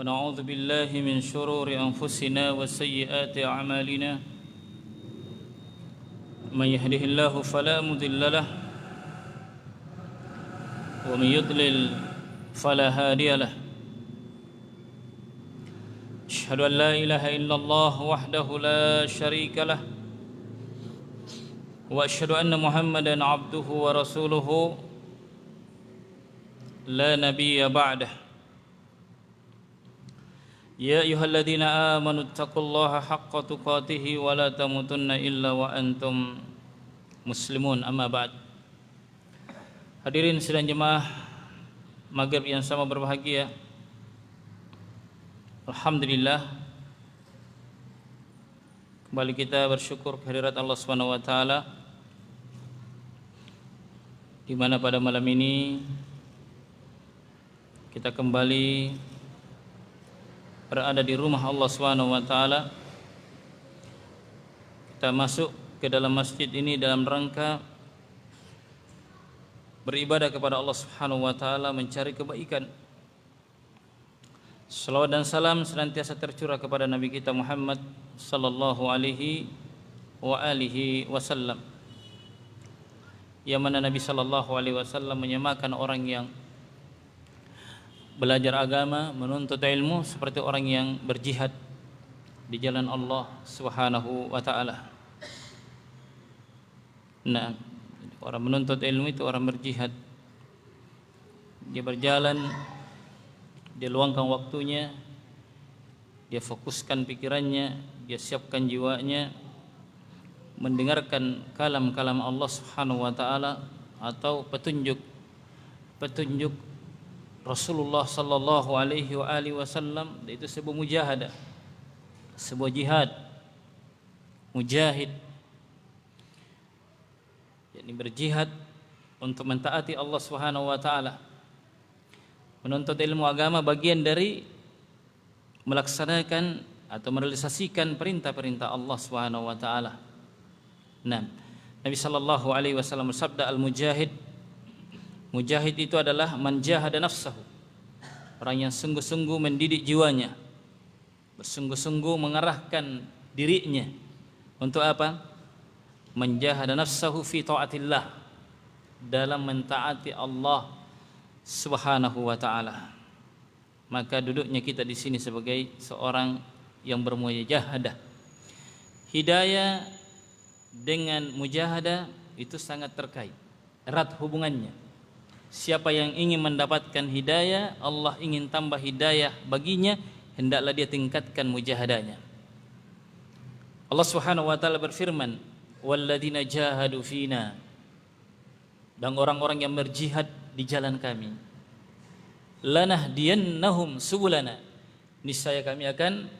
ونعوذ بالله من شرور أنفسنا وسيئات أعمالنا من يهده الله فلا مضل له ومن يضلل فلا هادي له أشهد أن لا إله إلا الله وحده لا شريك له وأشهد أن محمدا عبده ورسوله لا نبي بعده يا أيها الذين آمنوا اتقوا الله حق تقاته ولا تموتن إلا وأنتم muslimun. Amma ba'd. Hadirin sidang jemaah Maghrib yang sama berbahagia, alhamdulillah kembali kita bersyukur kehadirat Allah Subhanahu wa taala, di mana pada malam ini kita kembali berada di rumah Allah Subhanahu wa taala. Kita masuk ke dalam masjid ini dalam rangka beribadah kepada Allah Subhanahu wa taala, mencari kebaikan. Salawat dan salam senantiasa tercurah kepada Nabi kita Muhammad sallallahu alaihi wa alihi wasallam, yang mana Nabi sallallahu alaihi wasallam menyamakan orang yang belajar agama, menuntut ilmu seperti orang yang berjihad di jalan Allah Subhanahu wa taala. Nah, orang menuntut ilmu itu orang berjihad. Dia berjalan, dia luangkan waktunya, dia fokuskan pikirannya, dia siapkan jiwanya mendengarkan kalam-kalam Allah Subhanahu wa taala atau petunjuk Rasulullah sallallahu alaihi wa alihi wasallam. Itu sebuah mujahadah, sebuah jihad. Mujahid yakni berjihad untuk mentaati Allah Subhanahu wa taala. Menuntut ilmu agama bagian dari melaksanakan atau merealisasikan perintah-perintah Allah Subhanahu wa taala. Nah, Nabi sallallahu alaihi wasallam bersabda, al-mujahid, mujahid itu adalah man jahada nafsahu, orang yang sungguh-sungguh mendidik jiwanya, bersungguh-sungguh mengarahkan dirinya untuk apa? Menjahada nafsahu fi taatillah, dalam mentaati Allah Subhanahu wa taala. Maka duduknya kita di sini sebagai seorang yang bermujahadah. Hidayah dengan mujahadah itu sangat terkait, erat hubungannya. Siapa yang ingin mendapatkan hidayah, Allah ingin tambah hidayah baginya, hendaklah dia tingkatkan mujahadahnya. Allah Subhanahu wa taala berfirman, walladzina jahadu fina, dan orang-orang yang berjihad di jalan kami, lanahdiyannahum subulana, niscaya kami akan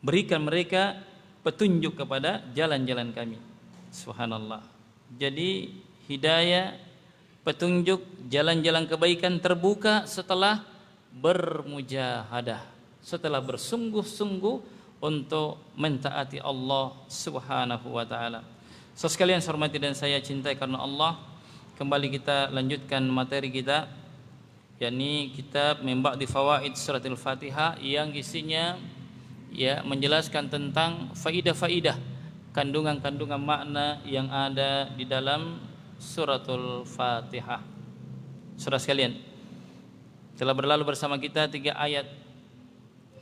berikan mereka petunjuk kepada jalan-jalan kami. Subhanallah. Jadi hidayah, petunjuk, jalan-jalan kebaikan terbuka setelah bermujahadah, setelah bersungguh-sungguh untuk mentaati Allah Subhanahu wa taala. So sekalian saya hormati dan saya cintai karena Allah, kembali kita lanjutkan materi kita, yakni kitab Min Ba'di Fawaid Suratul Fatihah, yang isinya menjelaskan tentang faidah-faidah, kandungan-kandungan makna yang ada di dalam Suratul Fatihah. Saudara sekalian, telah berlalu bersama kita 3 ayat.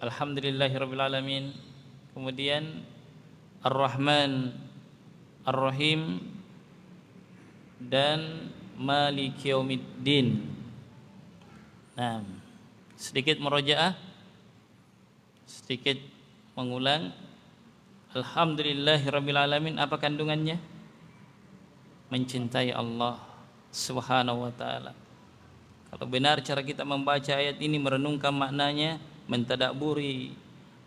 Alhamdulillahirabbil alamin, kemudian Ar-Rahman Ar-Rahim, dan Maliki Yaumiddin. Nah, sedikit murojaah, sedikit mengulang. Alhamdulillahirabbil alamin, apa kandungannya? Mencintai Allah Subhanahu wa taala. Kalau benar cara kita membaca ayat ini, merenungkan maknanya, mentadabburi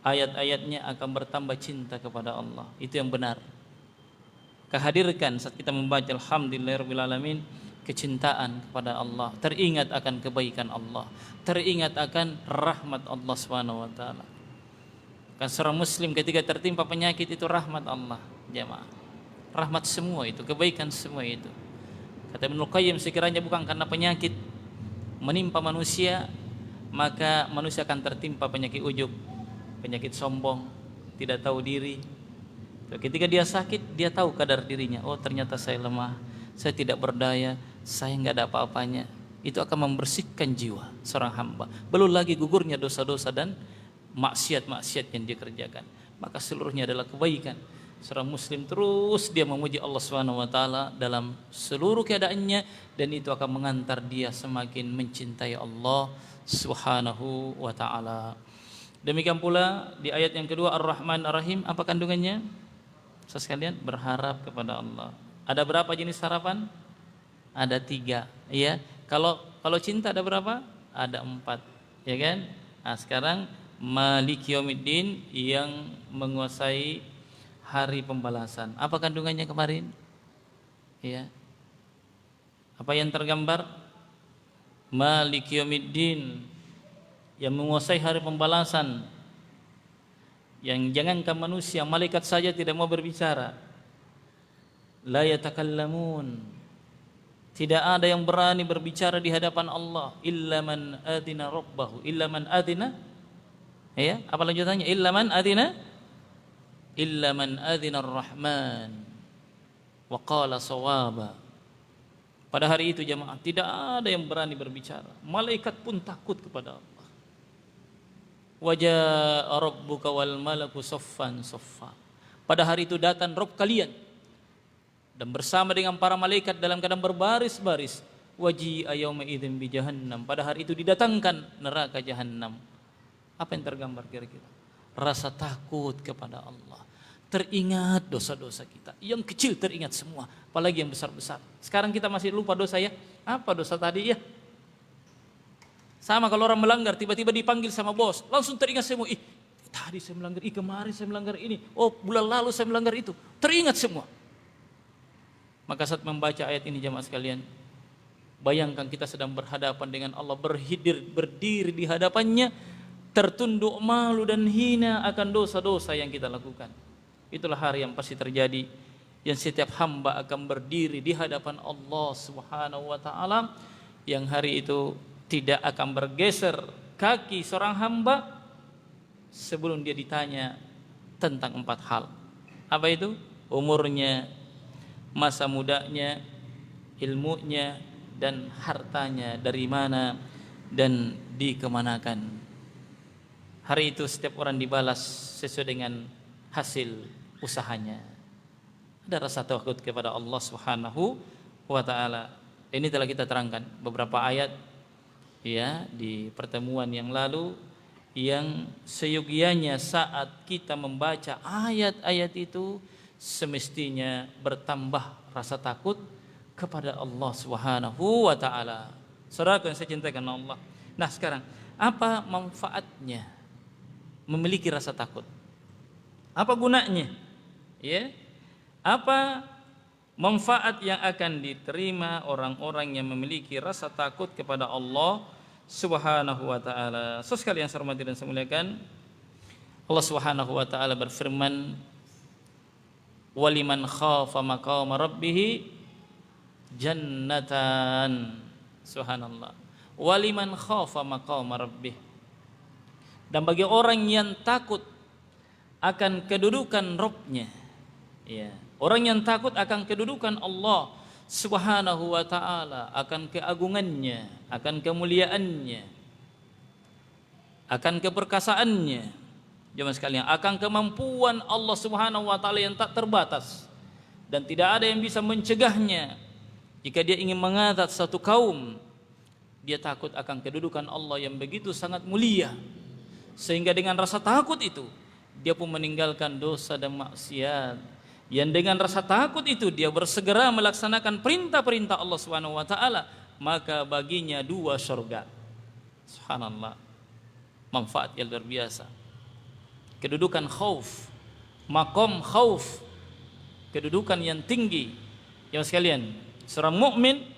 ayat-ayatnya, akan bertambah cinta kepada Allah. Itu yang benar. Kehadirkan saat kita membaca alhamdulillahirabbil alamin, kecintaan kepada Allah, teringat akan kebaikan Allah, teringat akan rahmat Allah Subhanahu wa taala. Kan seorang muslim ketika tertimpa penyakit itu rahmat Allah, jemaah. Rahmat semua itu, kebaikan semua itu. Kata Ibnu Qayyim, sekiranya bukan karena penyakit menimpa manusia, maka manusia akan tertimpa penyakit ujub, penyakit sombong, tidak tahu diri. Ketika dia sakit, dia tahu kadar dirinya. Oh, ternyata saya lemah, saya tidak berdaya, saya nggak ada apa-apanya. Itu akan membersihkan jiwa seorang hamba. Belum lagi gugurnya dosa-dosa dan maksiat-maksiat yang dia kerjakan. Maka seluruhnya adalah kebaikan. Seorang muslim terus dia memuji Allah Subhanahu wa taala dalam seluruh keadaannya, dan itu akan mengantar dia semakin mencintai Allah Subhanahu wa taala. Demikian pula di ayat yang kedua Ar-Rahman Ar-Rahim, apa kandungannya? Sekalian, berharap kepada Allah. Ada berapa jenis harapan? Ada 3, ya. Kalau cinta ada berapa? Ada 4, ya kan? Nah, sekarang Maliki Yaumiddin, yang menguasai hari pembalasan. Apa kandungannya kemarin? Ya. Apa yang tergambar? Maliki Yaumiddin, yang menguasai hari pembalasan. Yang jangankan manusia, malaikat saja tidak mau berbicara. La yatakallamun, tidak ada yang berani berbicara di hadapan Allah. Illa man adina rabbahu, illa man adina, ya, apa lanjutannya? Illa man adina, illa man adina ar-Rahman wa qala sawaba. Pada hari itu jemaah, tidak ada yang berani berbicara. Malaikat pun takut kepada Allah. Wajah rabbuka wal malaku saffan saffa. Pada hari itu datang Rabb kalian dan bersama dengan para malaikat dalam keadaan berbaris-baris. Waji'a yauma idzin bi jahannam. Pada hari itu didatangkan neraka Jahannam. Apa yang tergambar kira-kira? Rasa takut kepada Allah. Teringat dosa-dosa kita. Yang kecil teringat semua, apalagi yang besar-besar. Sekarang kita masih lupa dosa ya. Apa dosa tadi ya? Sama kalau orang melanggar, tiba-tiba dipanggil sama bos, langsung teringat semua. Ih, tadi saya melanggar, kemarin saya melanggar ini. Oh, bulan lalu saya melanggar itu. Teringat semua. Maka saat membaca ayat ini jemaah sekalian, bayangkan kita sedang berhadapan dengan Allah, berdiri di hadapannya, tertunduk malu dan hina akan dosa-dosa yang kita lakukan. Itulah hari yang pasti terjadi, yang setiap hamba akan berdiri di hadapan Allah Subhanahu wa taala, yang hari itu tidak akan bergeser kaki seorang hamba sebelum dia ditanya tentang 4 hal. Apa itu? Umurnya, masa mudanya, ilmunya, dan hartanya dari mana dan dikemanakan. Hari itu setiap orang dibalas sesuai dengan hasil usahanya. Ada rasa takut kepada Allah Subhanahu wa taala. Ini telah kita terangkan beberapa ayat ya di pertemuan yang lalu, yang seyogianya saat kita membaca ayat-ayat itu semestinya bertambah rasa takut kepada Allah Subhanahu wa taala. Saudara yang saya cintai karena Allah. Nah, sekarang apa manfaatnya memiliki rasa takut? Apa gunanya? Ya. Apa manfaat yang akan diterima orang-orang yang memiliki rasa takut kepada Allah Subhanahu wa taala? Sekalian saya hormati dan saya muliakan, Allah Subhanahu wa taala berfirman, "Waliman khafa maqama rabbih jannatan." Subhanallah. Waliman khafa maqama rabbih. Dan bagi orang yang takut akan kedudukan Rabb-nya, ya, orang yang takut akan kedudukan Allah Subhanahu wa taala, akan keagungannya, akan kemuliaannya, akan keperkasaannya, jemaah sekalian, akan kemampuan Allah Subhanahu wa taala yang tak terbatas dan tidak ada yang bisa mencegahnya. Jika dia ingin mengazab satu kaum, dia takut akan kedudukan Allah yang begitu sangat mulia, sehingga dengan rasa takut itu dia pun meninggalkan dosa dan maksiat. Yang dengan rasa takut itu dia bersegera melaksanakan perintah-perintah Allah Subhanahu wa taala, maka baginya 2 surga. Subhanallah. Manfaat yang luar biasa. Kedudukan khauf, maqam khauf, kedudukan yang tinggi. Ya sekalian, seorang mukmin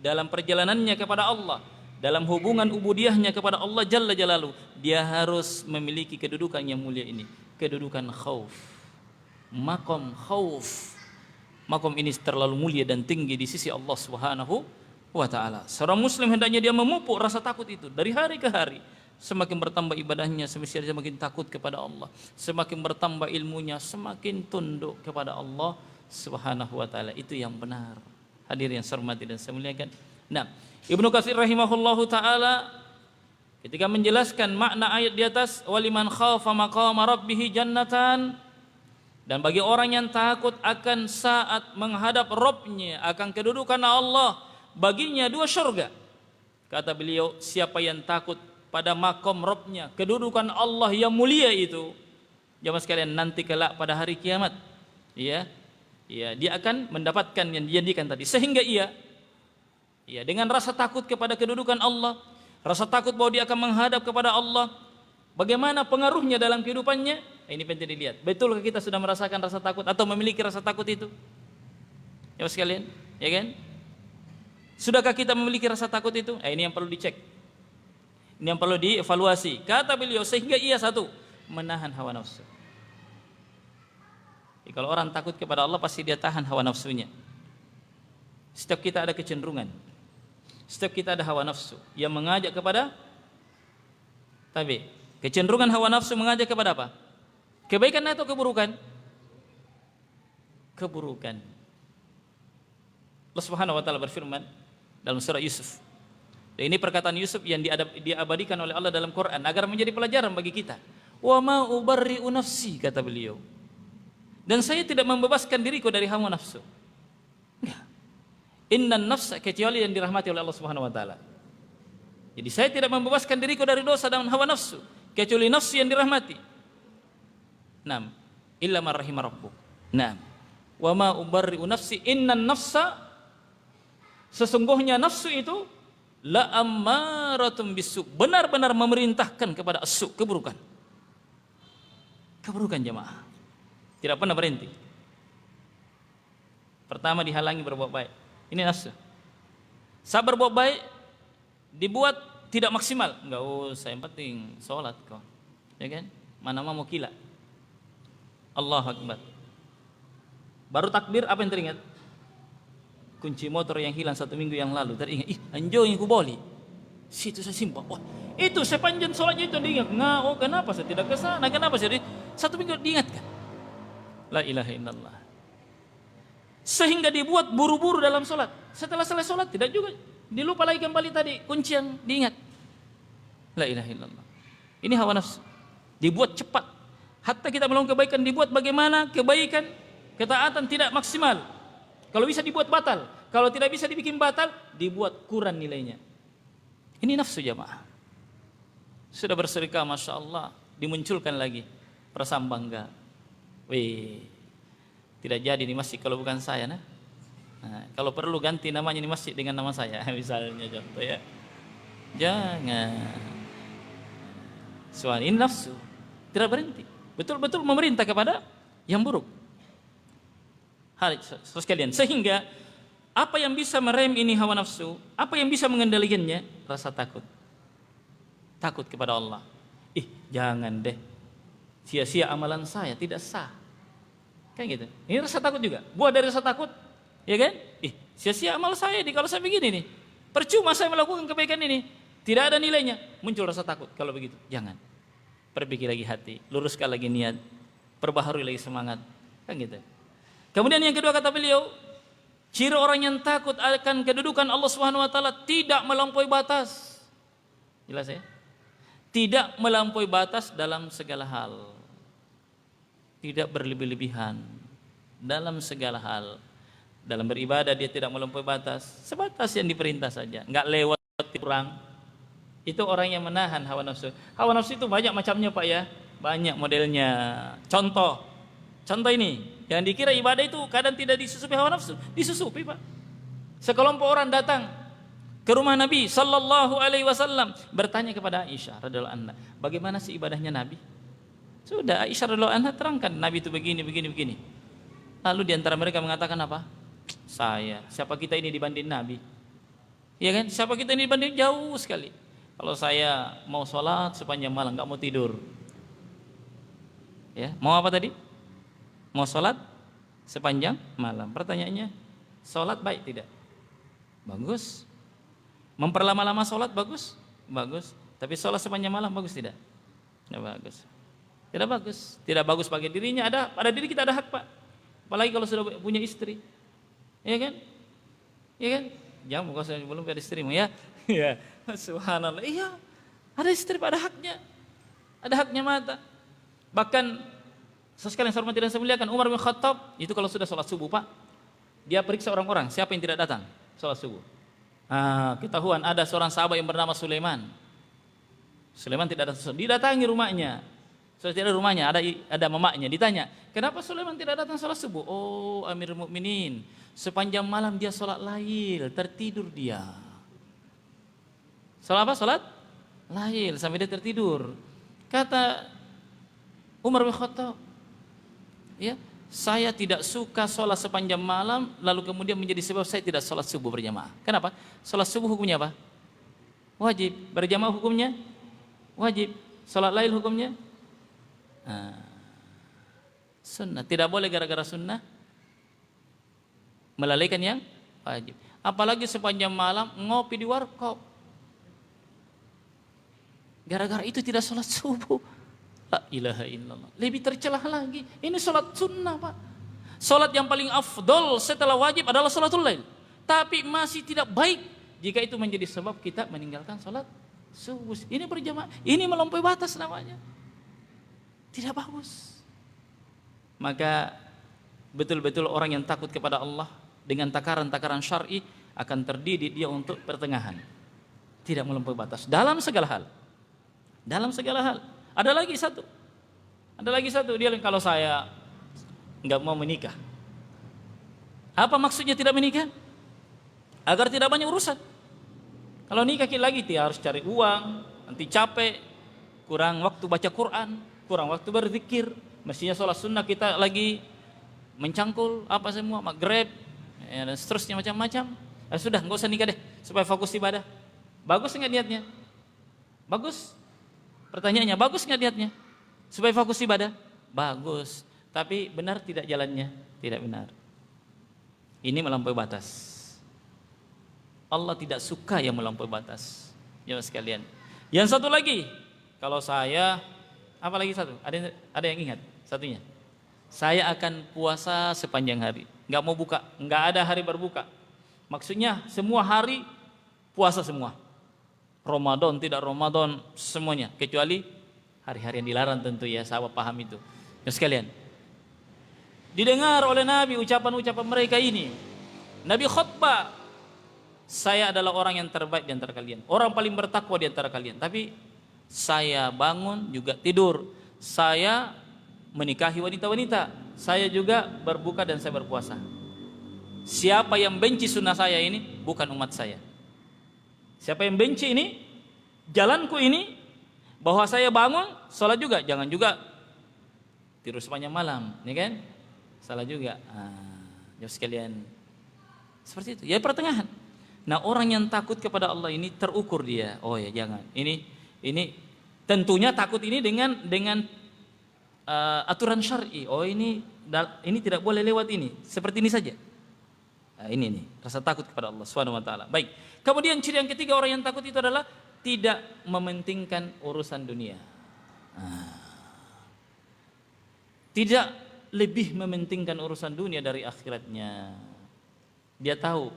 dalam perjalanannya kepada Allah, dalam hubungan ubudiyahnya kepada Allah Jalla Jalaluhu, dia harus memiliki kedudukan yang mulia ini, kedudukan khauf. Makom khauf. Makom ini terlalu mulia dan tinggi di sisi Allah Subhanahu wa taala. Seorang muslim hendaknya dia memupuk rasa takut itu dari hari ke hari, semakin bertambah ibadahnya, semakin takut kepada Allah, semakin bertambah ilmunya, semakin tunduk kepada Allah Subhanahu wa taala. Itu yang benar. Hadirin yang saya hormati dan saya muliakan. Nah, Ibnu Katsir rahimahullahu taala ketika menjelaskan makna ayat di atas, waliman khafa maqama rabbih jannatan, dan bagi orang yang takut akan saat menghadap Rabb-nya, akan kedudukan Allah, baginya 2 surga. Kata beliau, siapa yang takut pada makom Rabb-nya, kedudukan Allah yang mulia itu, jamaah sekalian, nanti kelak pada hari kiamat, ya, dia akan mendapatkan yang dijanjikan tadi. Sehingga ia dengan rasa takut kepada kedudukan Allah, rasa takut bahwa dia akan menghadap kepada Allah, bagaimana pengaruhnya dalam kehidupannya? Ini penting dilihat. Betulkah kita sudah merasakan rasa takut atau memiliki rasa takut itu? Ya sekalian, ya kan? Sudahkah kita memiliki rasa takut itu? Ini yang perlu dicek. Ini yang perlu dievaluasi. Kata beliau, sehingga ia satu, menahan hawa nafsu. Jadi, kalau orang takut kepada Allah pasti dia tahan hawa nafsunya. Setiap kita ada kecenderungan. Setiap kita ada hawa nafsu yang mengajak kepada kecenderungan hawa nafsu mengajak kepada apa? Kebaikan atau keburukan? Keburukan. Allah Subhanahu wa taala berfirman dalam surah Yusuf. Dan ini perkataan Yusuf yang diabadikan oleh Allah dalam Quran agar menjadi pelajaran bagi kita. Wa ma ubarri'u nafsi, kata beliau. Dan saya tidak membebaskan diriku dari hawa nafsu. Enggak. Innan nafsa, kecuali yang dirahmati oleh Allah Subhanahu wa taala. Jadi saya tidak membebaskan diriku dari dosa dan hawa nafsu, kecuali nafsu yang dirahmati. Naam, illa man rahima rabbuk. Naam. Wa ma ubarri'u nafsi, innan nafsa, sesungguhnya nafsu itu la ammaratum bisu, benar-benar memerintahkan kepada as-su, keburukan. Keburukan jemaah. Tidak pernah berhenti. Pertama dihalangi berbuat baik. Ini nafsu. Sabar berbuat baik dibuat tidak maksimal. Enggak usah, yang penting sholat kau. Ya kan? Mana mau kila. Allahu Akbar. Baru takbir apa yang teringat? Kunci motor yang hilang 1 minggu yang lalu teringat. Anjo yang ku boli. Situ saya simpan. Wah, itu sepanjang sholatnya itu diingat. Kenapa saya tidak ke sana? Kenapa saya 1 minggu diingatkan? La ilaha illallah. Sehingga dibuat buru-buru dalam sholat. Setelah selesai sholat tidak juga. Dilupa lagi kembali tadi kunci yang diingat. La ilaha illallah. Ini hawa nafsu. Dibuat cepat. Hatta kita melakukan kebaikan dibuat bagaimana kebaikan, ketaatan tidak maksimal. Kalau bisa dibuat batal, kalau tidak bisa dibikin batal, dibuat kurang nilainya. Ini nafsu jamaah. Sudah bersedekah, masya Allah, dimunculkan lagi perasaan bangga. Tidak jadi di masjid kalau bukan saya, nah. Kalau perlu ganti namanya di masjid dengan nama saya, misalnya contoh ya. Jangan. Soal ini nafsu tidak berhenti. Betul-betul memerintah kepada yang buruk. Sekalian, sehingga apa yang bisa merem ini hawa nafsu, apa yang bisa mengendalikannya? Rasa takut. Takut kepada Allah. Jangan deh, sia-sia amalan saya, tidak sah. Kan gitu. Ini rasa takut juga. Buat dari rasa takut, ya kan? Sia-sia amal saya kalau saya begini nih. Percuma saya melakukan kebaikan ini, tidak ada nilainya. Muncul rasa takut. Kalau begitu, jangan. Perbaiki lagi hati, luruskan lagi niat, perbaharui lagi semangat, kan gitu. Kemudian yang kedua kata beliau, ciri orang yang takut akan kedudukan Allah Subhanahu wa taala tidak melampaui batas. Jelas ya? Tidak melampaui batas dalam segala hal. Tidak berlebih-lebihan dalam segala hal. Dalam beribadah dia tidak melampaui batas, sebatas yang diperintah saja, enggak lewat kurang. Itu orang yang menahan hawa nafsu. Hawa nafsu itu banyak macamnya Pak ya, banyak modelnya. Contoh ini, yang dikira ibadah itu kadang tidak disusupi hawa nafsu, disusupi Pak. Sekelompok orang datang ke rumah Nabi Sallallahu Alaihi Wasallam bertanya kepada Aisyah radhiallahu anha, bagaimana sih ibadahnya Nabi? Sudah Aisyah radhiallahu anha terangkan Nabi itu begini. Lalu diantara mereka mengatakan apa? Siapa kita ini dibanding Nabi? Ya kan? Siapa kita ini dibanding? Jauh sekali. Kalau saya mau sholat sepanjang malam, nggak mau tidur, ya mau apa tadi? Mau sholat sepanjang malam. Pertanyaannya, sholat baik tidak? Bagus. Memperlama-lama sholat bagus? Bagus. Tapi sholat sepanjang malam bagus tidak? Tidak bagus. Tidak bagus. Tidak bagus bagi dirinya. Pada diri kita ada hak, Pak. Apalagi kalau sudah punya istri. Iya kan? Iya kan? Jangan kalau saya belum punya istrimu ya. Iya. Subhanallah. Iya. Ada istri, Pak, ada haknya. Ada haknya mata. Bahkan sekalian saya hormati dan saya muliakan, Umar bin Khattab itu kalau sudah sholat subuh, Pak, dia periksa orang-orang siapa yang tidak datang sholat subuh. Ketahuan ada seorang sahabat yang bernama Sulaiman. Sulaiman tidak datang. Didatangi rumahnya. Sudah tidak ada rumahnya, ada mamaknya. Ditanya, kenapa Sulaiman tidak datang sholat subuh? Oh, Amirul Mukminin, sepanjang malam dia sholat lail, tertidur dia. Sholat apa? Sholat lail sampai dia tertidur. Kata Umar bin Khattab, ya, saya tidak suka sholat sepanjang malam, lalu kemudian menjadi sebab saya tidak sholat subuh berjamaah. Kenapa? Sholat subuh hukumnya apa? Wajib. Berjamaah hukumnya? Wajib. Sholat lail hukumnya? Sunnah. Tidak boleh gara-gara sunnah melalaikan yang wajib. Apalagi sepanjang malam ngopi di warkop. Gara-gara itu tidak sholat subuh. La ilaha illallah. Lebih tercelah lagi. Ini sholat sunnah, Pak. Sholat yang paling afdol setelah wajib adalah sholatul lail. Tapi masih tidak baik jika itu menjadi sebab kita meninggalkan sholat subuh. Ini berjamaah. Ini melampaui batas namanya. Tidak bagus. Maka betul-betul orang yang takut kepada Allah dengan takaran-takaran syar'i akan terdidik dia untuk pertengahan. Tidak melampaui batas dalam segala hal. Dalam segala hal. Ada lagi satu. Dia kalau saya enggak mau menikah. Apa maksudnya tidak menikah? Agar tidak banyak urusan. Kalau nikah lagi dia harus cari uang, nanti capek, kurang waktu baca Quran, kurang waktu berzikir. Mestinya sholat sunnah kita lagi mencangkul apa semua, maghrib, ya, dan seterusnya macam-macam. Sudah, nggak usah nikah deh, supaya fokus ibadah. Bagus nggak niatnya? Bagus. Pertanyaannya, bagus nggak niatnya? Supaya fokus ibadah? Bagus. Tapi benar tidak jalannya? Tidak benar. Ini melampaui batas. Allah tidak suka yang melampaui batas. Ya sekalian. Yang satu lagi, kalau saya, apa lagi satu? Ada yang ingat? Satunya, saya akan puasa sepanjang hari, nggak mau buka, nggak ada hari berbuka. Maksudnya semua hari puasa semua. Ramadan, tidak Ramadan, semuanya. Kecuali hari-hari yang dilarang tentu ya, sahabat paham itu. Ya sekalian, didengar oleh Nabi ucapan-ucapan mereka ini. Nabi khutbah, saya adalah orang yang terbaik di antara kalian, orang paling bertakwa di antara kalian. Tapi saya bangun juga tidur, saya menikahi wanita-wanita, saya juga berbuka dan saya berpuasa. Siapa yang benci sunnah saya ini bukan umat saya. Siapa yang benci ini, jalanku ini, bahwa saya bangun, sholat juga, jangan juga tidur sepanjang malam, ya kan? Salah juga. Jauh sekalian, seperti itu. Ya pertengahan. Nah orang yang takut kepada Allah ini terukur dia. Oh ya jangan. Ini tentunya takut ini dengan aturan syar'i. Oh ini tidak boleh lewat ini. Seperti ini saja. Nah, ini nih rasa takut kepada Allah Subhanahu wa taala. Baik. Kemudian ciri yang ketiga orang yang takut itu adalah tidak mementingkan urusan dunia. Tidak lebih mementingkan urusan dunia dari akhiratnya. Dia tahu.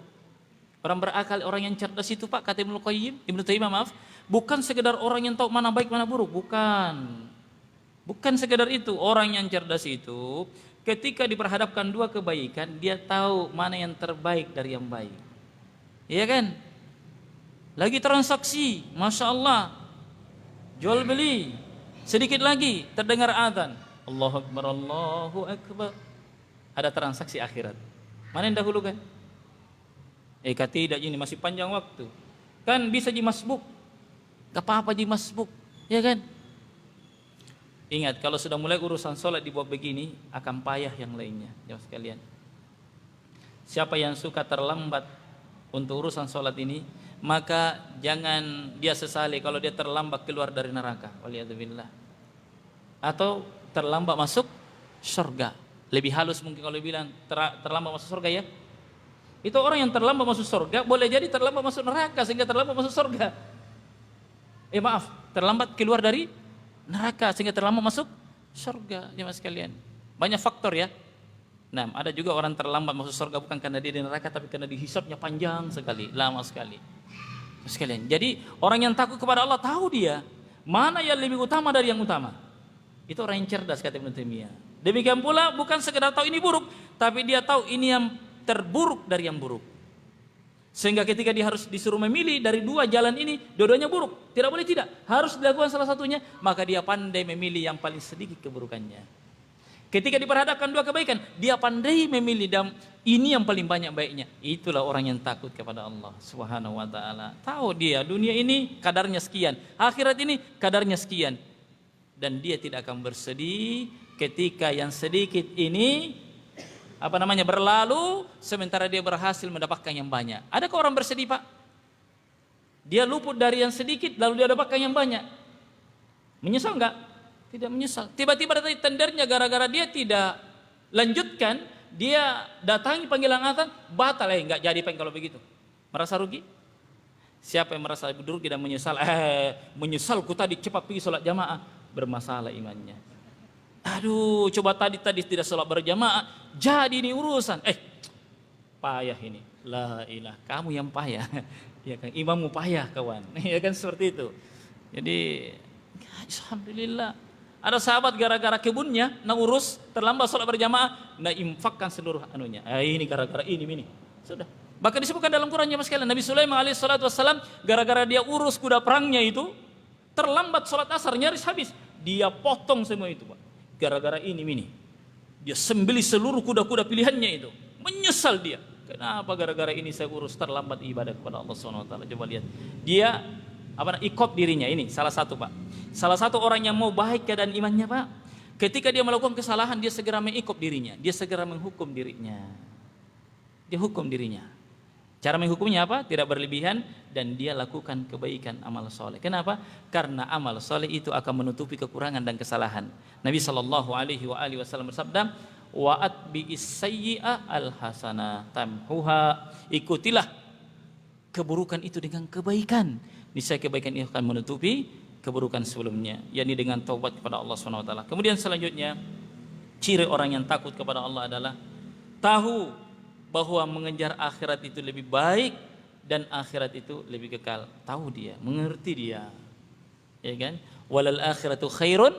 Orang berakal, orang yang cerdas itu Pak, kata Ibnu Taimiyah, bukan sekedar orang yang tahu mana baik mana buruk, bukan sekedar itu. Orang yang cerdas itu ketika diperhadapkan dua kebaikan, dia tahu mana yang terbaik dari yang baik. Iya kan? Lagi transaksi, Masya Allah, jual beli, sedikit lagi terdengar azan, Allahu Akbar, Allahu Akbar, ada transaksi akhirat. Mana yang dahulukan? Tidak, ini masih panjang waktu. Kan bisa dimasbuk. Gak apa-apa dimasbuk, ya kan? Ingat, kalau sudah mulai urusan sholat di bawah begini, akan payah yang lainnya, ya sekalian. Siapa yang suka terlambat untuk urusan sholat ini, maka jangan dia sesali kalau dia terlambat keluar dari neraka, waliyadzubillah, atau terlambat masuk surga. Lebih halus mungkin kalau bilang terlambat masuk surga ya. Itu orang yang terlambat masuk surga boleh jadi terlambat masuk neraka sehingga terlambat masuk surga. terlambat keluar dari neraka sehingga terlambat masuk surga. Jemaah sekalian, banyak faktor ya. Nah, ada juga orang terlambat masuk surga bukan karena dia di neraka, tapi karena dihisabnya panjang sekali, lama sekali. Sekalian, jadi orang yang takut kepada Allah tahu dia mana yang lebih utama dari yang utama. Itu orang yang cerdas, kata Ibnu Taimiyah. Demikian pula bukan sekedar tahu ini buruk, tapi dia tahu ini yang terburuk dari yang buruk. Sehingga ketika dia harus disuruh memilih dari dua jalan ini, dua-duanya buruk, tidak boleh tidak, harus dilakukan salah satunya, maka dia pandai memilih yang paling sedikit keburukannya. Ketika diperhadapkan dua kebaikan, dia pandai memilih dan ini yang paling banyak baiknya. Itulah orang yang takut kepada Allah Subhanahu wa taala. Tahu dia dunia ini kadarnya sekian, akhirat ini kadarnya sekian. Dan dia tidak akan bersedih ketika yang sedikit ini berlalu sementara dia berhasil mendapatkan yang banyak. Adakah orang bersedih, Pak? Dia luput dari yang sedikit lalu dia dapatkan yang banyak. Menyesal enggak? Tidak menyesal. Tiba-tiba datang tendernya gara-gara dia tidak lanjutkan, dia datangi panggilan azan, batal, enggak jadi kalau begitu. Merasa rugi? Siapa yang merasa rugi dan menyesal? Menyesalku tadi cepat pergi sholat jamaah, bermasalah imannya. Aduh, coba tadi tidak sholat berjamaah, jadi ini urusan. Payah ini. La ilah, kamu yang payah. Ya kan, imammu payah kawan. Ya kan seperti itu. Jadi alhamdulillah. Ada sahabat gara-gara kebunnya urus terlambat sholat berjamaah, infakkan seluruh anunya. Ini gara-gara ini. Sudah. Bahkan disebutkan dalam Qurannya Mas sekalian, Nabi Sulaiman alaihissalatu wassalam gara-gara dia urus kuda perangnya itu terlambat sholat asar nyaris habis. Dia potong semua itu, Pak. Gara-gara ini. Dia sembelih seluruh kuda-kuda pilihannya itu. Menyesal dia. Kenapa gara-gara ini saya urus terlambat ibadah kepada Allah Subhanahu wa taala? Coba lihat. Dia ikop dirinya, ini salah satu, Pak. Salah satu orang yang mau baik keadaan imannya, Pak, ketika dia melakukan kesalahan dia segera mengikop dirinya, dia segera menghukum dirinya. Dia hukum dirinya. Cara menghukumnya apa? Tidak berlebihan dan dia lakukan kebaikan amal soleh. Kenapa? Karena amal soleh itu akan menutupi kekurangan dan kesalahan. Nabi sallallahu alaihi wasallam bersabda, wa atbi'is sayyi'ah al-hasanah tamhuha. Ikutilah keburukan itu dengan kebaikan. Niscaya kebaikan ini akan menutupi keburukan sebelumnya, yakni dengan taubat kepada Allah Subhanahu wa taala. Kemudian selanjutnya, ciri orang yang takut kepada Allah adalah tahu bahwa mengejar akhirat itu lebih baik dan akhirat itu lebih kekal. Tahu dia, mengerti dia. Ya kan? Walal akhiratu khairun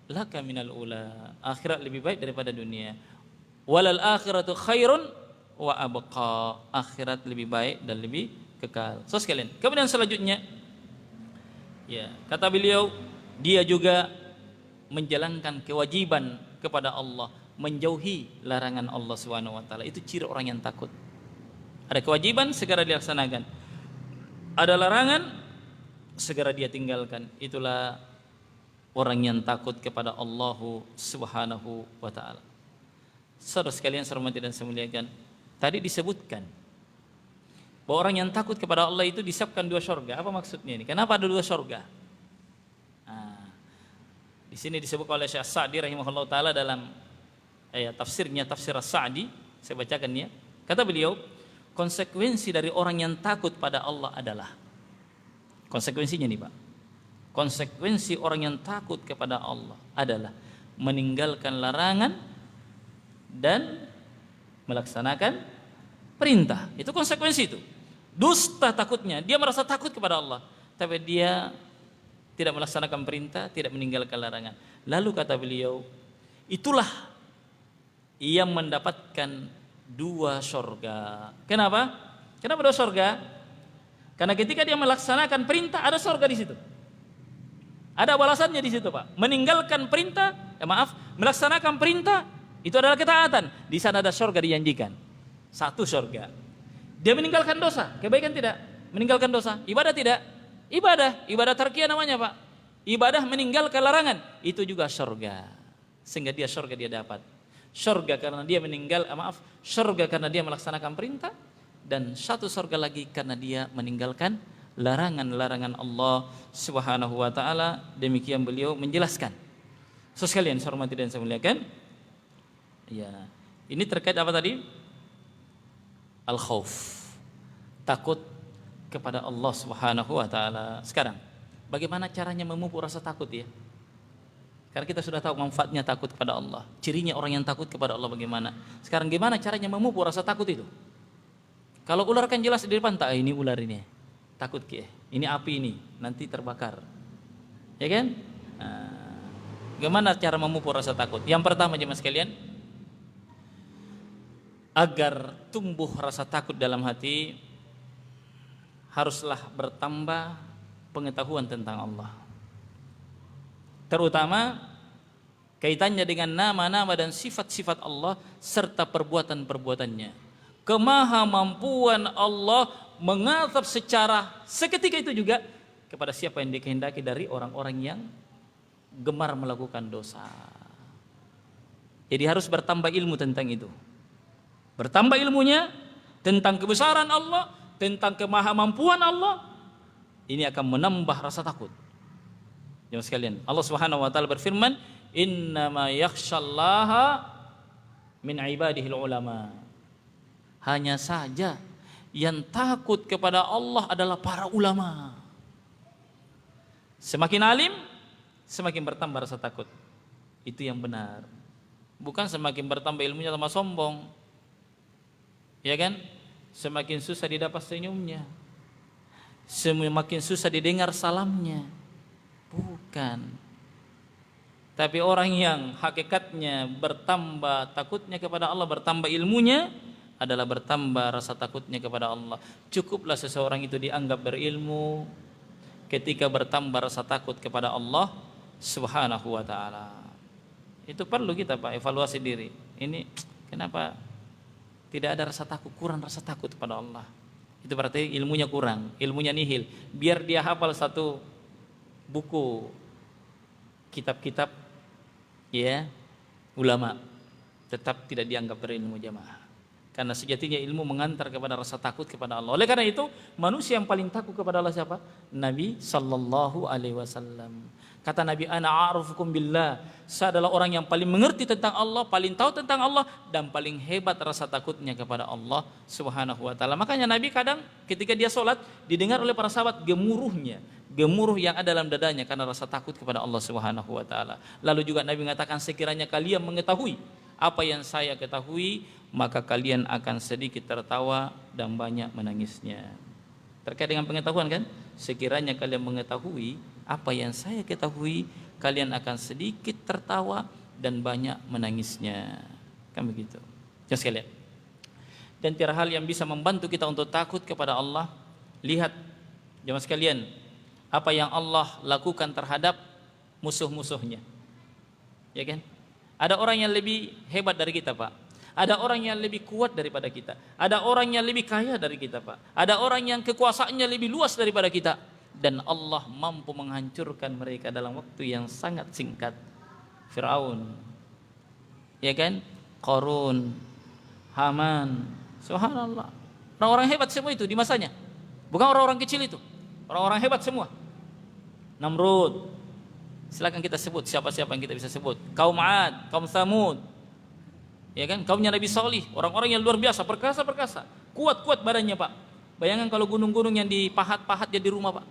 laka minal ula. Akhirat lebih baik daripada dunia. Walal akhiratu khairun wa abqa. Akhirat lebih baik dan lebih kekal. So sekalian, kemudian selanjutnya, ya, kata beliau, dia juga menjalankan kewajiban kepada Allah, menjauhi larangan Allah Subhanahu wa taala. Itu ciri orang yang takut. Ada kewajiban segera dilaksanakan. Ada larangan segera dia tinggalkan. Itulah orang yang takut kepada Allah Subhanahu wa taala. Saudara sekalian, saya hormati dan saya muliakan, tadi disebutkan bahwa orang yang takut kepada Allah itu disiapkan dua surga. Apa maksudnya ini? Kenapa ada dua surga? Di sini disebut oleh Syekh Sa'di rahimahullah taala dalam tafsirnya, tafsir As-Sa'di. Saya bacakan ya. Kata beliau, konsekuensi dari orang yang takut pada Allah adalah, konsekuensinya nih Pak, konsekuensi orang yang takut kepada Allah adalah meninggalkan larangan dan melaksanakan perintah. Itu konsekuensi itu. Dusta takutnya, dia merasa takut kepada Allah, tapi dia tidak melaksanakan perintah, tidak meninggalkan larangan. Lalu kata beliau, itulah yang mendapatkan dua surga. Kenapa? Kenapa dua surga? Karena ketika dia melaksanakan perintah ada surga di situ. Ada balasannya di situ, Pak. Meninggalkan perintah, melaksanakan perintah itu adalah ketaatan. Di sana ada surga dijanjikan. Satu surga. Dia meninggalkan dosa, kebaikan tidak? Meninggalkan dosa, ibadah tidak? Ibadah tarkiyah namanya, Pak. Ibadah meninggalkan larangan, itu juga surga. Sehingga dia surga dia dapat. Surga karena dia surga karena dia melaksanakan perintah, dan satu surga lagi karena dia meninggalkan larangan-larangan Allah Subhanahu wa taala. Demikian beliau menjelaskan. So sekalian, saya hormati dan saya muliakan. Ya, ini terkait apa tadi? Al-khauf, takut kepada Allah Subhanahu wa taala. Sekarang Bagaimana caranya memupuk rasa takut ya? Karena kita sudah tahu manfaatnya takut kepada Allah. Cirinya orang yang takut kepada Allah bagaimana. Sekarang gimana caranya memupuk rasa takut itu? Kalau ular kan jelas di depan, tak ini ular ini. Takut ke? Ini api ini, nanti terbakar. Ya kan? Gimana cara memupuk rasa takut? Yang pertama jemaah sekalian, agar tumbuh rasa takut dalam hati, haruslah bertambah pengetahuan tentang Allah. Terutama kaitannya dengan nama-nama dan sifat-sifat Allah serta perbuatan-perbuatannya. Kemahamampuan Allah mengatap secara seketika itu juga kepada siapa yang dikehendaki dari orang-orang yang gemar melakukan dosa. Jadi harus bertambah ilmu tentang itu. Bertambah ilmunya tentang kebesaran Allah, tentang kemahamampuan Allah, ini akan menambah rasa takut. Jemaah sekalian, Allah Subhanahu wa taala berfirman, "Innama yakhsyallaha min ibadihil ulama." Hanya saja yang takut kepada Allah adalah para ulama. Semakin alim, semakin bertambah rasa takut. Itu yang benar. Bukan semakin bertambah ilmunya tambah sombong. Ya kan? Semakin susah didapat senyumnya, semakin susah didengar salamnya. Bukan. Tapi orang yang hakikatnya bertambah takutnya kepada Allah, bertambah ilmunya, adalah bertambah rasa takutnya kepada Allah. Cukuplah seseorang itu dianggap berilmu ketika bertambah rasa takut kepada Allah Subhanahu wa taala. Itu perlu kita Pak evaluasi diri. Ini kenapa tidak ada rasa takut, kurang rasa takut kepada Allah. Itu berarti ilmunya kurang, ilmunya nihil. Biar dia hafal satu buku kitab-kitab ya ulama, tetap tidak dianggap berilmu jamaah. Karena sejatinya ilmu mengantar kepada rasa takut kepada Allah. Oleh karena itu, manusia yang paling takut kepada Allah siapa? Nabi sallallahu alaihi wasallam. Kata Nabi, ana a'rufukum billah. Saya adalah orang yang paling mengerti tentang Allah, paling tahu tentang Allah, dan paling hebat rasa takutnya kepada Allah Subhanahu wa taala. Makanya Nabi kadang ketika dia sholat didengar oleh para sahabat gemuruhnya, gemuruh yang ada dalam dadanya karena rasa takut kepada Allah Subhanahu wa taala. Lalu juga Nabi mengatakan, sekiranya kalian mengetahui apa yang saya ketahui, maka kalian akan sedikit tertawa dan banyak menangisnya. Terkait dengan pengetahuan kan? Sekiranya kalian mengetahui apa yang saya ketahui, kalian akan sedikit tertawa dan banyak menangisnya. Kan begitu. Jangan sekalian. Dan tiada hal yang bisa membantu kita untuk takut kepada Allah. Lihat jemaah sekalian, apa yang Allah lakukan terhadap musuh-musuhnya. Ya kan? Ada orang yang lebih hebat dari kita, Pak. Ada orang yang lebih kuat daripada kita. Ada orang yang lebih kaya dari kita, Pak. Ada orang yang kekuasaannya lebih luas daripada kita. Dan Allah mampu menghancurkan mereka dalam waktu yang sangat singkat. Firaun, ya kan? Qarun, Haman, subhanallah. Orang-orang hebat semua itu di masanya. Bukan orang-orang kecil itu. Orang-orang hebat semua. Namrud, silakan kita sebut siapa-siapa yang kita bisa sebut. Kaum Ad, kaum Tsamud, ya kan? Kaumnya Nabi Salih, orang-orang yang luar biasa, perkasa-perkasa, kuat-kuat badannya, Pak. Bayangkan kalau gunung-gunung yang dipahat-pahat jadi rumah, Pak.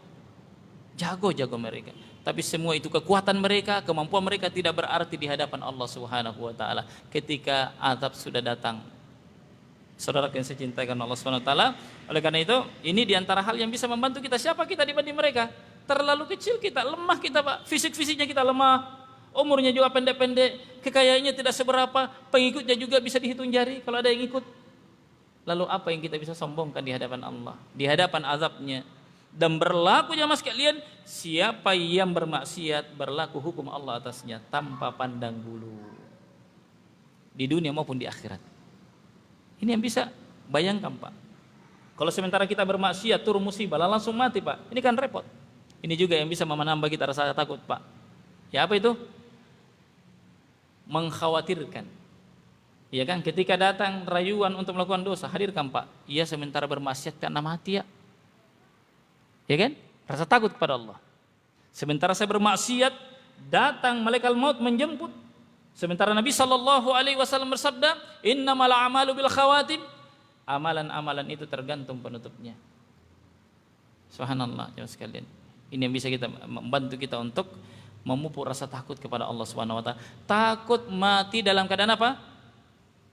Jago-jago mereka. Tapi semua itu kekuatan mereka, kemampuan mereka tidak berarti di hadapan Allah Subhanahu wa taala ketika azab sudah datang. Saudara yang saya cintai karena Allah Subhanahu wa taala, oleh karena itu, ini diantara hal yang bisa membantu kita. Siapa kita dibanding mereka? Terlalu kecil kita, lemah kita, Pak. Fisik-fisiknya kita lemah. Umurnya juga pendek-pendek, kekayaannya tidak seberapa, pengikutnya juga bisa dihitung jari kalau ada yang ikut. Lalu apa yang kita bisa sombongkan di hadapan Allah, di hadapan azabnya? Dan berlaku jamaah sekalian, siapa yang bermaksiat berlaku hukum Allah atasnya tanpa pandang bulu, di dunia maupun di akhirat. Ini yang bisa bayangkan, Pak. Kalau sementara kita bermaksiat turun musibah langsung mati, Pak, ini kan repot. Ini juga yang bisa menambah kita rasa takut, Pak. Ya apa itu? Mengkhawatirkan. Ya kan, ketika datang rayuan untuk melakukan dosa, hadirkan, Pak. Ia sementara bermaksiat karena mati ya. Ya kan? Rasa takut kepada Allah. Sementara saya bermaksiat, datang malaikat maut menjemput. Sementara Nabi sallallahu alaihi wasallam bersabda, "Innamal a'malu bil khawatim." Amalan-amalan itu tergantung penutupnya. Subhanallah, jemaah sekalian. Ini yang bisa kita membantu kita untuk memupuk rasa takut kepada Allah Subhanahu wa taala. Takut mati dalam keadaan apa?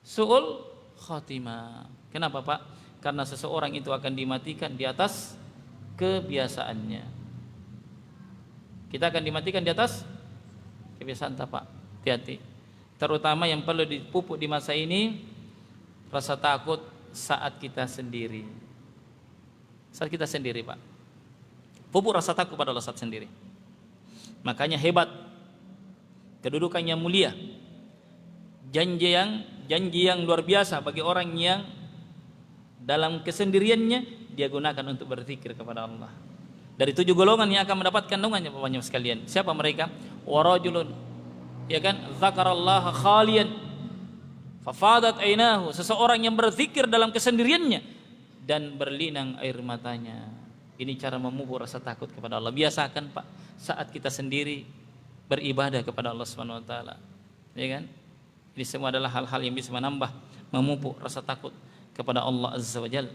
Su'ul khatimah. Kenapa, Pak? Karena seseorang itu akan dimatikan di atas kebiasaannya. Kita akan dimatikan di atas kebiasaan, Pak. Hati-hati. Terutama yang perlu dipupuk di masa ini, rasa takut saat kita sendiri. Saat kita sendiri, Pak. Pupuk rasa takut pada Allah saat sendiri. Makanya hebat, kedudukannya mulia, janji yang luar biasa bagi orang yang dalam kesendiriannya dia gunakan untuk berzikir kepada Allah. Dari 7 golongan yang akan mendapatkan naungannya, Bapak sekalian. Siapa mereka? Warajulun, ya kan? Dzakarallaha khalian fafadat ainahu, seseorang yang berzikir dalam kesendiriannya dan berlinang air matanya. Ini cara memupuk rasa takut kepada Allah. Biasakan, Pak, saat kita sendiri beribadah kepada Allah Subhanahu wa taala. Ya kan? Ini semua adalah hal-hal yang bisa menambah, memupuk rasa takut kepada Allah Azza wa Jalla.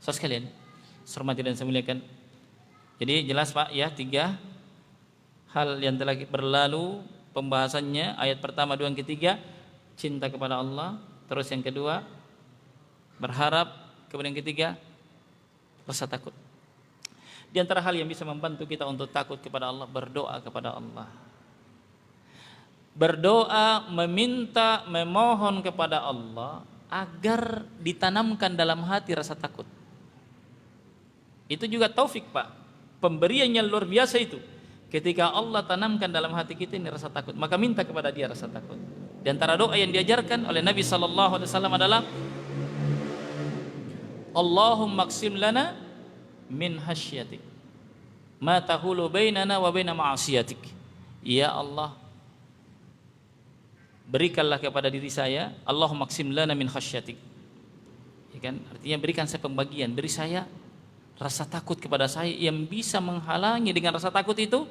Saudara sekalian, hormati dan saya muliakan. Jadi jelas, Pak, ya, 3 hal yang telah berlalu pembahasannya. Ayat pertama, 2, yang ketiga, cinta kepada Allah. Terus yang kedua, berharap. Kemudian yang ketiga, rasa takut. Di antara hal yang bisa membantu kita untuk takut kepada Allah, berdoa kepada Allah. Berdoa, meminta, memohon kepada Allah agar ditanamkan dalam hati rasa takut. Itu juga taufik, Pak. Pemberian yang luar biasa itu. Ketika Allah tanamkan dalam hati kita ini rasa takut, maka minta kepada Dia rasa takut. Di antara doa yang diajarkan oleh Nabi sallallahu alaihi wasallam adalah Allahumma qsim lana min hasyatik ma tahulu bainana wa baina ma'asiyatik. Ya Allah, berikanlah kepada diri saya, Allahumma qsim lana min khasyatik. Ya kan? Artinya berikan saya pembagian, beri saya rasa takut kepada saya yang bisa menghalangi dengan rasa takut itu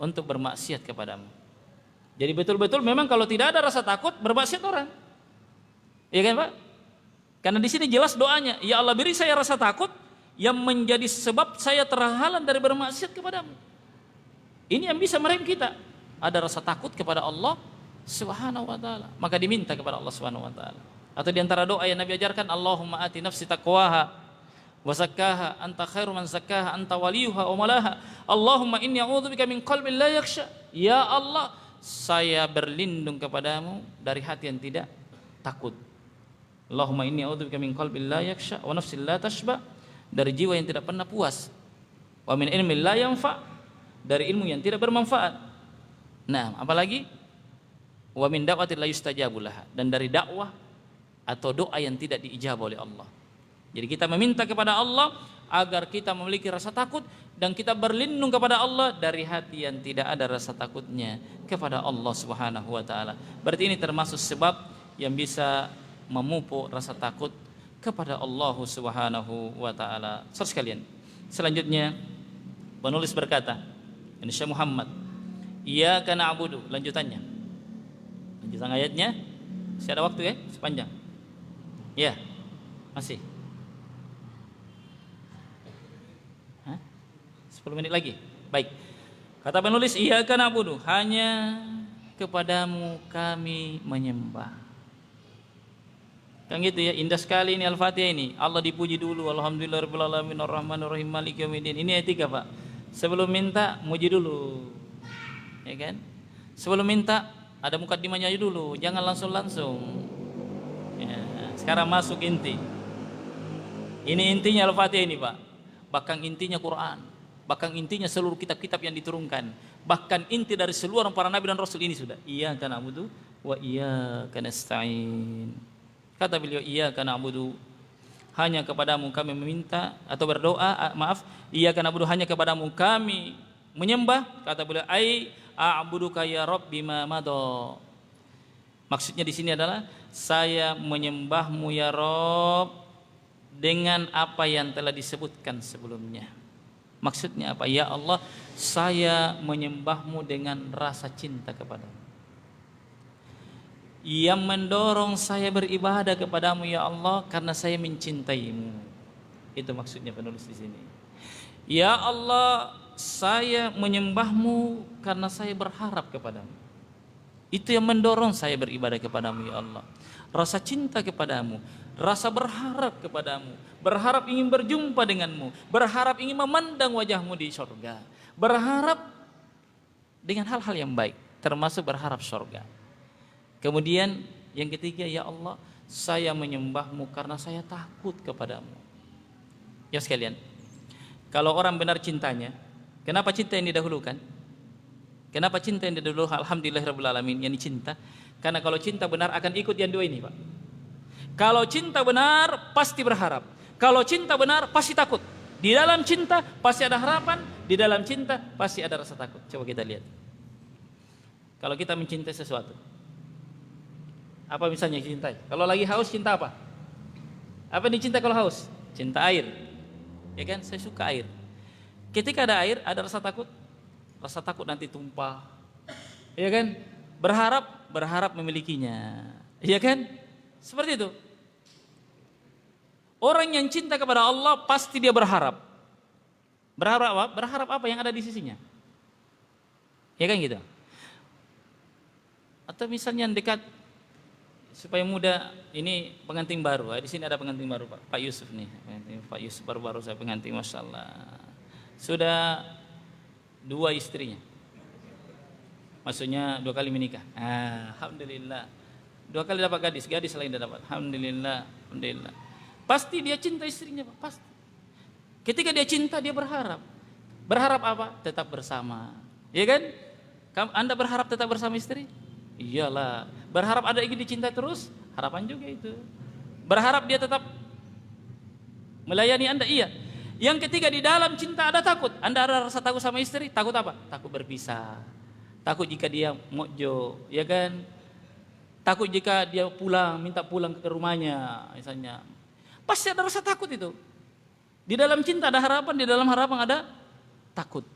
untuk bermaksiat kepadamu. Jadi betul-betul memang kalau tidak ada rasa takut, bermaksiat orang. Iya kan, Pak? Karena di sini jelas doanya, ya Allah, beri saya rasa takut yang menjadi sebab saya terhalang dari bermaksiat kepadamu. Ini yang bisa merem kita. Ada rasa takut kepada Allah Subhanahu wa taala, maka diminta kepada Allah Subhanahu wa taala. Atau di antara doa yang Nabi ajarkan, Allahumma ati nafsi taqwaha wa zakkaha anta khairu man zakkaha anta waliyuha wa malaha. Allahumma inni a'udzubika min qalbin la yakhsha. Ya Allah, saya berlindung kepadamu dari hati yang tidak takut. Allahumma inni a'udzubika min qalbin la yakhsha wa nafsin la tashba, dari jiwa yang tidak pernah puas. Wa min ilmin la yanfa, dari ilmu yang tidak bermanfaat. Nah, apalagi wa min da'watin la yustajabu laha, dan dari dakwah atau doa yang tidak diijabah oleh Allah. Jadi kita meminta kepada Allah agar kita memiliki rasa takut dan kita berlindung kepada Allah dari hati yang tidak ada rasa takutnya kepada Allah Subhanahu wa taala. Berarti ini termasuk sebab yang bisa memupuk rasa takut kepada Allah Subhanahu wa taala. Saudara sekalian, selanjutnya penulis berkata, Syekh Muhammad, iyyaka na'budu, lanjutannya. Lanjutan ayatnya, masih ada waktu ya, sepanjang. Ya, masih. 10 menit lagi. Baik. Kata penulis, iyyaka na'budu, hanya kepadamu kami menyembah. Kan gitu ya, indah sekali ini Al-Fatihah ini. Allah dipuji dulu, alhamdulillahirabbil alamin arrahmanir rahim maliki yaumiddin. Ini ayat 3, Pak. Sebelum minta, muji dulu. Ya kan? Sebelum minta, ada mukaddimahnya dulu, jangan langsung. Ya, sekarang masuk inti. Ini intinya Al-Fatihah ini, Pak. Bahkan intinya Quran. Bahkan intinya seluruh kitab-kitab yang diturunkan. Bahkan inti dari seluruh para nabi dan rasul ini sudah. Iyyaka na'budu wa iyyaka nasta'in. Kata beliau, iyyaka na'budu, hanya kepadamu kami meminta atau berdoa, iyyaka na'budu, hanya kepadamu kami menyembah. Kata beliau, ai a'buduka ya Rabb bima madha. Maksudnya di sini adalah saya menyembahmu ya Rabb dengan apa yang telah disebutkan sebelumnya. Maksudnya apa? Ya Allah, saya menyembahmu dengan rasa cinta kepadamu. Yang mendorong saya beribadah kepadamu ya Allah karena saya mencintaimu. Itu maksudnya penulis di sini. Ya Allah, saya menyembahmu karena saya berharap kepadamu. Itu yang mendorong saya beribadah kepadamu ya Allah. Rasa cinta kepadamu, rasa berharap kepadamu, berharap ingin berjumpa denganmu, berharap ingin memandang wajahmu di surga, berharap dengan hal-hal yang baik, termasuk berharap surga. Kemudian yang ketiga, ya Allah, saya menyembahmu karena saya takut kepadamu. Ya sekalian, kalau orang benar cintanya, kenapa cinta yang didahulukan? Kenapa cinta yang didahulukan? Alhamdulillahirrabbilalamin, yang dicinta. Karena kalau cinta benar akan ikut yang dua ini, Pak. Kalau cinta benar pasti berharap. Kalau cinta benar pasti takut. Di dalam cinta pasti ada harapan, di dalam cinta pasti ada rasa takut. Coba kita lihat. Kalau kita mencintai sesuatu, apa misalnya cintai? Kalau lagi haus cinta apa? Apa yang dicintai kalau haus? Cinta air. Ya kan? Saya suka air. Ketika ada air, ada rasa takut. Rasa takut nanti tumpah. Ya kan? Berharap memilikinya. Ya kan? Seperti itu. Orang yang cinta kepada Allah pasti dia berharap. Berharap apa? Berharap apa yang ada di sisinya. Ya kan gitu. Atau misalnya yang dekat supaya mudah, ini pengantin baru. Di sini ada pengantin baru, Pak Yusuf nih. Pak Yusuf baru saya pengantin, masya Allah. Sudah 2 istrinya. Maksudnya 2 kali menikah. Alhamdulillah. 2 kali dapat gadis lain dapat. Alhamdulillah, alhamdulillah. Pasti dia cinta istrinya, Pak. Pasti. Ketika dia cinta, dia berharap. Berharap apa? Tetap bersama. Ya kan? Anda berharap tetap bersama istri? Iyalah. Berharap ada ingin dicinta terus? Harapan juga itu. Berharap dia tetap melayani Anda? Iya. Yang ketiga, di dalam cinta ada takut. Anda ada rasa takut sama istri? Takut apa? Takut berpisah. Takut jika dia mojo, ya kan? Takut jika dia pulang, minta pulang ke rumahnya misalnya. Pasti ada rasa takut itu. Di dalam cinta ada harapan, di dalam harapan ada takut.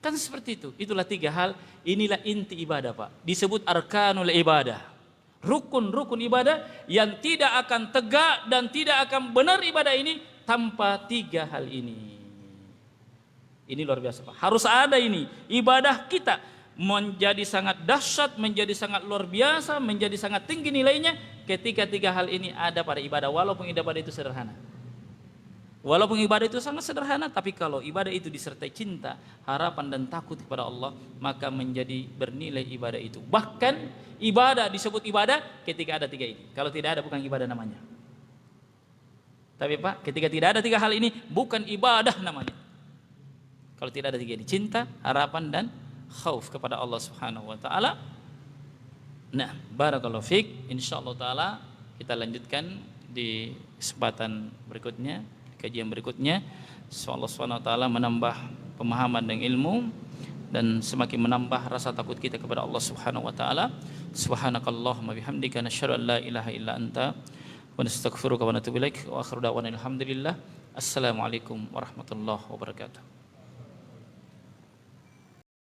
Kan seperti itu. Itulah 3 hal. Inilah inti ibadah, Pak. Disebut arkanul ibadah. Rukun-rukun ibadah yang tidak akan tegak dan tidak akan benar ibadah ini tanpa 3 hal ini. Ini luar biasa, Pak. Harus ada ini. Ibadah kita menjadi sangat dahsyat, menjadi sangat luar biasa, menjadi sangat tinggi nilainya ketika 3 hal ini ada pada ibadah. Walaupun ibadah itu sederhana. Walaupun ibadah itu sangat sederhana, tapi kalau ibadah itu disertai cinta, harapan dan takut kepada Allah, maka menjadi bernilai ibadah itu. Bahkan ibadah disebut ibadah ketika ada 3 ini. Kalau tidak ada bukan ibadah namanya. Tapi Pak, ketika tidak ada 3 hal ini bukan ibadah namanya. Kalau tidak ada 3 ini, cinta, harapan dan khauf kepada Allah Subhanahu wa taala. Nah, barakallahu fiik. Insyaallah taala kita lanjutkan di kesempatan berikutnya, kajian berikutnya. Allah Subhanahu wa taala menambah pemahaman dan ilmu dan semakin menambah rasa takut kita kepada Allah Subhanahu wa taala. Subhanakallahumma bihamdika nasyhadu an la ilaha illa anta wa nastaghfiruka wa natubu ilaik wa akhiru da'wana alhamdulillah. Assalamualaikum warahmatullahi wabarakatuh.